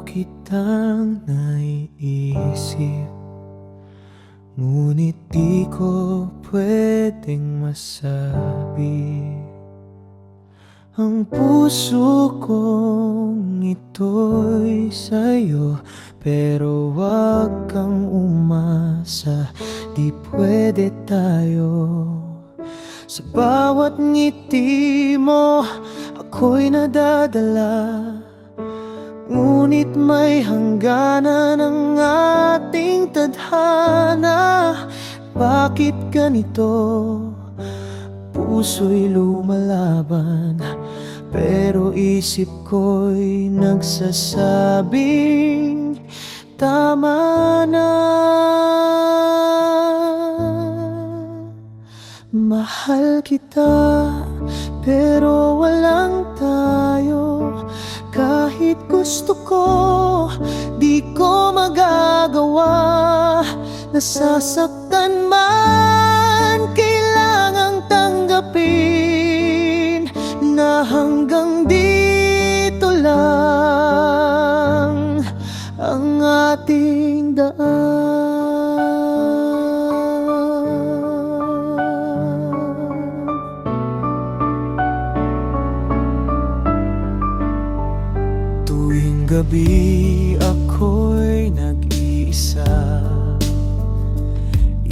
kitang naiisip, ngunit di ko pwedeng masabi. Ang puso kong ito'y sa'yo, pero wag kang umasa, di pwede tayo. Sa bawat ngiti mo, ako'y nadadala, ngunit may hangganan ang ating tadhana. Bakit ganito? Puso'y lumalaban, pero isip ko'y nagsasabing tama na. Mahal kita, pero walang tayo. Kahit gusto ko, di ko magagawa. Nasasaktan man, kailangang tanggapin na hanggang dito lang ang ating daan. Tuwing gabi ako'y nag-iisa,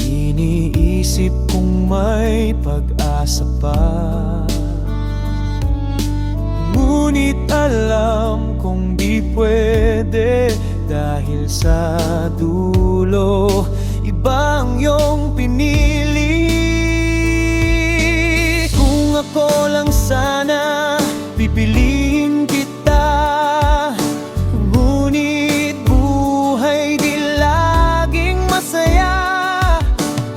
iniisip kung may pag-asa pa. Ngunit alam kong di pwede, dahil sa dulo ibang iyong pinili. Kung ako lang sana, pipiliin kita, ngunit buhay di laging masaya.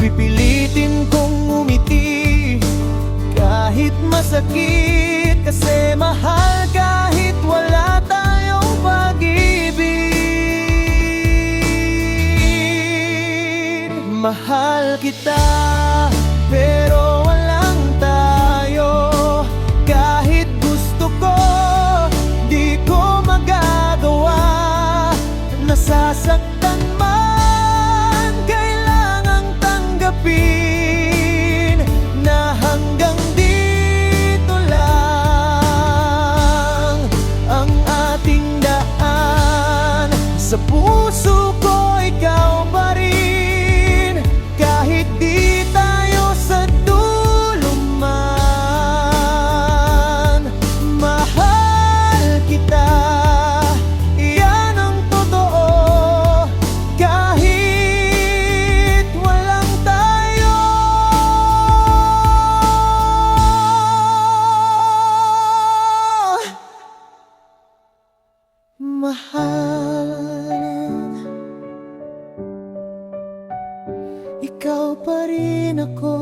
Pipilitin kong umiti kahit masakit, kasi mahal kahit wala tayong pag-ibig. Mahal kita, pero walang tayo. Kahit gusto ko, di ko magagawa. Nasasaktan man, kailangang tanggapin na hanggang dito lang ang ating daan. Sa puso ko ikaw pa rin, kahit di tayo sa dulo man. Mahal kita, iyan ang totoo, kahit walang tayo. Mahal, ikaw pa rin ako.